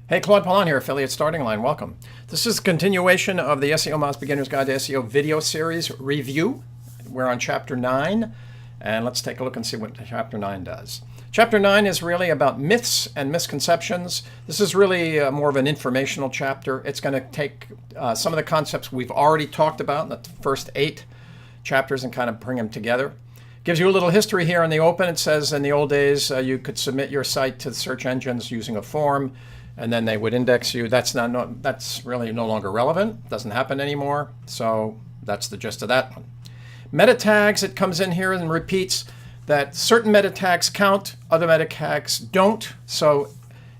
Hey, Claude Pelanne here, Affiliate Starting Line. Welcome. This is a continuation of the SEOmoz Beginner's Guide to SEO video series review. We're on Chapter 9, and let's take a look and see what Chapter 9 does. Chapter 9 is really about myths and misconceptions. This is really more of an informational chapter. It's going to take some of the concepts we've already talked about in the first 8 chapters and kind of bring them together. Gives you a little history here in the open. It says in the old days you could submit your site to the search engines using a form, and then they would index you. That's really no longer relevant. Doesn't happen anymore. So that's the gist of that one. Meta tags, it comes in here and repeats that certain meta tags count, other meta tags don't. So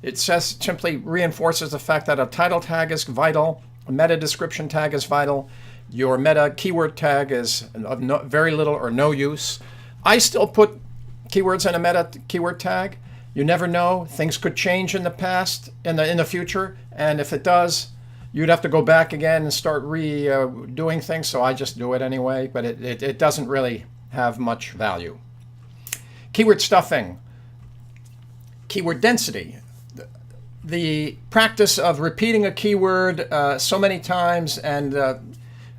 it says, simply reinforces the fact that a title tag is vital, a meta description tag is vital, your meta keyword tag is of very little or no use. I still put keywords in a meta keyword tag. You never know. Things could change in the past, in the future, and if it does, you'd have to go back again and start doing things. So I just do it anyway, but it doesn't really have much value. Keyword stuffing, keyword density, the practice of repeating a keyword so many times and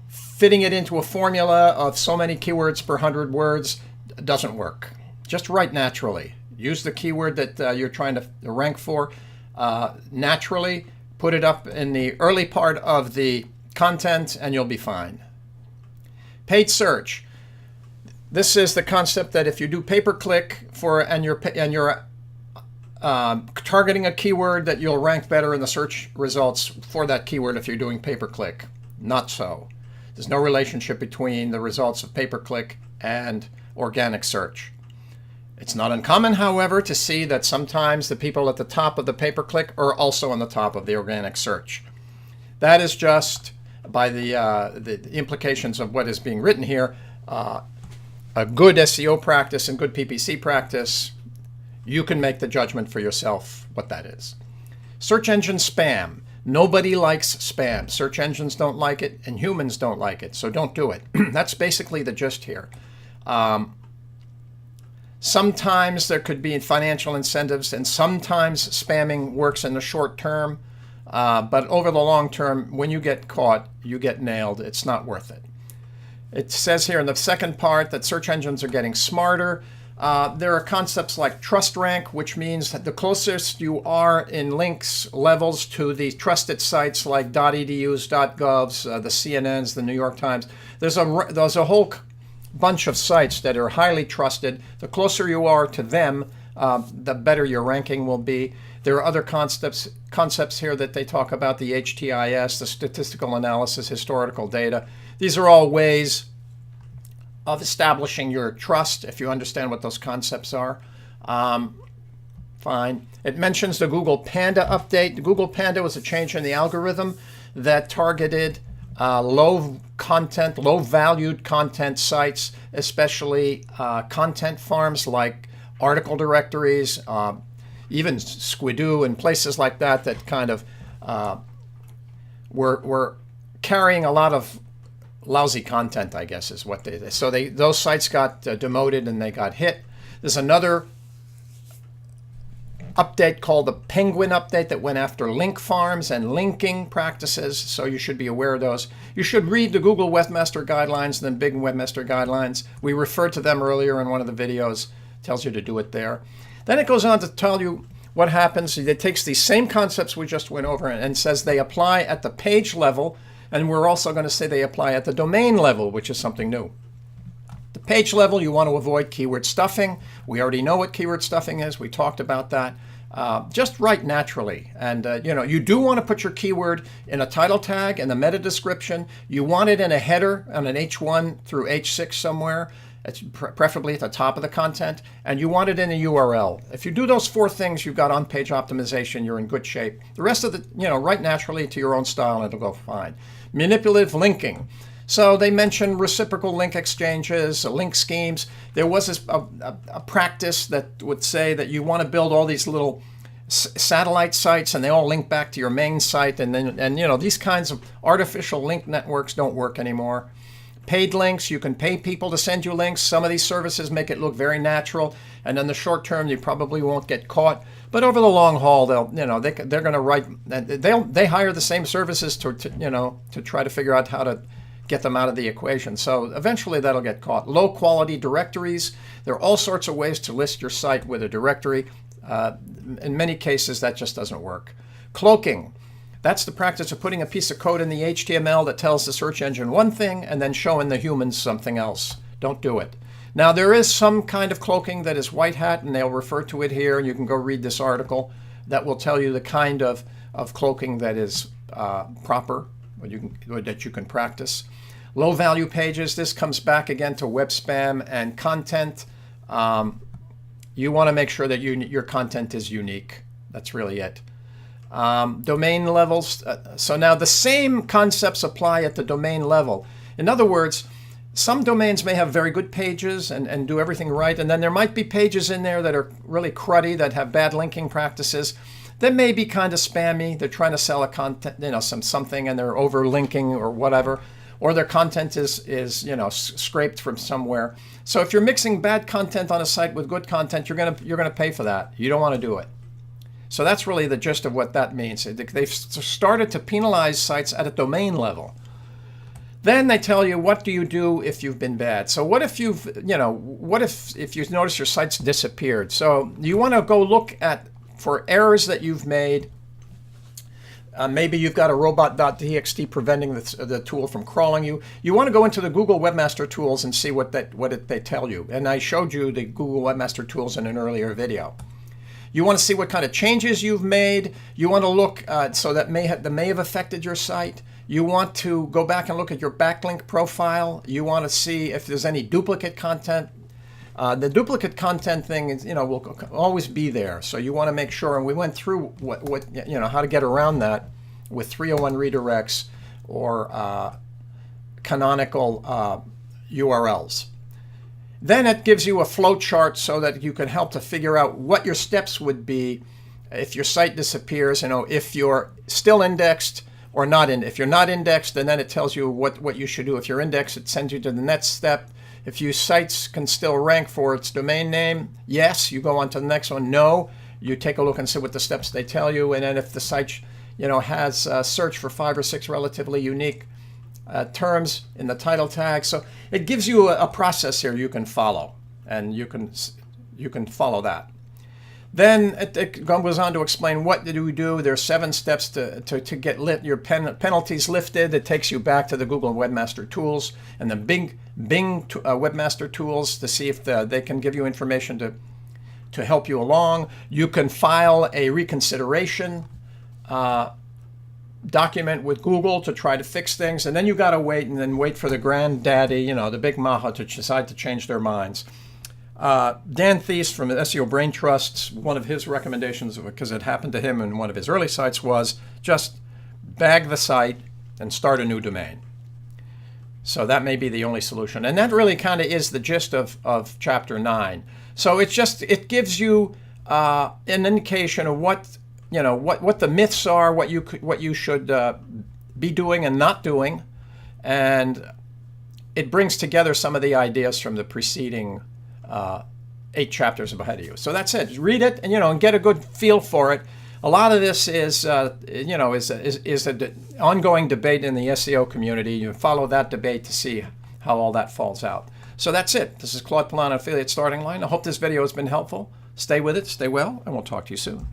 fitting it into a formula of so many keywords per 100 words doesn't work. Just write naturally. Use the keyword that you're trying to rank for naturally. Put it up in the early part of the content and you'll be fine. Paid search. This is the concept that if you do pay-per-click and you're targeting a keyword, that you'll rank better in the search results for that keyword if you're doing pay-per-click. Not so. There's no relationship between the results of pay-per-click and organic search. It's not uncommon, however, to see that sometimes the people at the top of the pay-per-click are also on the top of the organic search. That is just by the implications of what is being written here. A good SEO practice and good PPC practice, you can make the judgment for yourself what that is. Search engine spam. Nobody likes spam. Search engines don't like it, and humans don't like it, so don't do it. That's basically the gist here. Sometimes there could be financial incentives, and sometimes spamming works in the short term, but over the long term, when you get caught, you get nailed. It's not worth it. It says here in the second part that search engines are getting smarter. There are concepts like trust rank, which means that the closest you are in links levels to the trusted sites like .edus, .govs, the CNNs, the New York Times. There's a whole bunch of sites that are highly trusted. The closer you are to them, the better your ranking will be. There are other concepts here that they talk about, the HTIS, the statistical analysis, historical data. These are all ways of establishing your trust if you understand what those concepts are. Fine. It mentions the Google Panda update. The Google Panda was a change in the algorithm that targeted low-valued content sites, especially content farms like article directories, even Squidoo and places like that kind of were carrying a lot of lousy content, I guess is what they. So those sites got demoted and they got hit. There's another update called the Penguin update that went after link farms and linking practices, so you should be aware of those. You should read the Google Webmaster Guidelines and the Bing Webmaster Guidelines. We referred to them earlier in one of the videos. It tells you to do it there. Then it goes on to tell you what happens. It takes these same concepts we just went over and says they apply at the page level, and we're also going to say they apply at the domain level, which is something new. The page level, you want to avoid keyword stuffing. We already know what keyword stuffing is. We talked about that. Just write naturally. And, you do want to put your keyword in a title tag and the meta description. You want it in a header on an H1 through H6 somewhere. It's preferably at the top of the content. And you want it in a URL. If you do those 4 things, you've got on-page optimization. You're in good shape. The rest of write naturally to your own style and it'll go fine. Manipulative linking. So they mentioned reciprocal link exchanges, link schemes. There was a practice that would say that you want to build all these little satellite sites and they all link back to your main site, and these kinds of artificial link networks don't work anymore. paid links. You can pay people to send you links. Some of these services make it look very natural, and in the short term, you probably won't get caught. But over the long haul, they're going to write. They hire the same services to try to figure out how to get them out of the equation. So eventually, that'll get caught. Low quality directories. There are all sorts of ways to list your site with a directory. In many cases, that just doesn't work. Cloaking. That's the practice of putting a piece of code in the HTML that tells the search engine one thing and then showing the humans something else. Don't do it. Now, there is some kind of cloaking that is white hat, and they'll refer to it here, and you can go read this article that will tell you the kind of cloaking that is proper, that you can practice. Low value pages. This comes back again to web spam and content. You want to make sure that your content is unique. That's really it. Domain levels. So now the same concepts apply at the domain level. In other words, some domains may have very good pages and do everything right, and then there might be pages in there that are really cruddy, that have bad linking practices. That may be kind of spammy. They're trying to sell a content, something, and they're over linking or whatever, or their content is scraped from somewhere. So if you're mixing bad content on a site with good content, you're gonna pay for that. You don't want to do it. So that's really the gist of what that means. They've started to penalize sites at a domain level. Then they tell you, what do you do if you've been bad? So what if if you notice your site's disappeared? So you want to go look for errors that you've made. Maybe you've got a robot.txt preventing the tool from crawling you. You want to go into the Google Webmaster Tools and see what they tell you. And I showed you the Google Webmaster Tools in an earlier video. You want to see what kind of changes you've made. You want to look so that may have affected your site. You want to go back and look at your backlink profile. You want to see if there's any duplicate content. The duplicate content thing is, will always be there. So you want to make sure. And we went through how to get around that with 301 redirects or canonical URLs. Then it gives you a flow chart so that you can help to figure out what your steps would be if your site disappears. If you're still indexed or not. If you're not indexed, then it tells you what you should do. If you're indexed, it sends you to the next step. If your sites can still rank for its domain name, yes, you go on to the next one. No, you take a look and see what the steps they tell you. And then if the site, has search for 5 or 6 relatively unique terms in the title tag. So it gives you a process here you can follow, and you can follow that. Then it goes on to explain what do we do. There's 7 steps to get your penalties lifted. It takes you back to the Google Webmaster Tools and the Bing Webmaster Tools to see if they can give you information to help you along. You can file a reconsideration document with Google to try to fix things, and then you got to wait for the granddaddy, the big Maha, to decide to change their minds. Dan Thies from SEO Brain Trust, one of his recommendations, because it happened to him in one of his early sites, was just bag the site and start a new domain. So that may be the only solution, and that really kind of is the gist of Chapter 9. So it gives you an indication of what the myths are, what you should be doing and not doing, and it brings together some of the ideas from the preceding 8 chapters ahead of you. So that's it. Read it and get a good feel for it. A lot of this is an ongoing debate in the SEO community. You follow that debate to see how all that falls out. So that's it. This is Claude Pelanne, Affiliate Starting Line. I hope this video has been helpful. Stay with it, stay well, and we'll talk to you soon.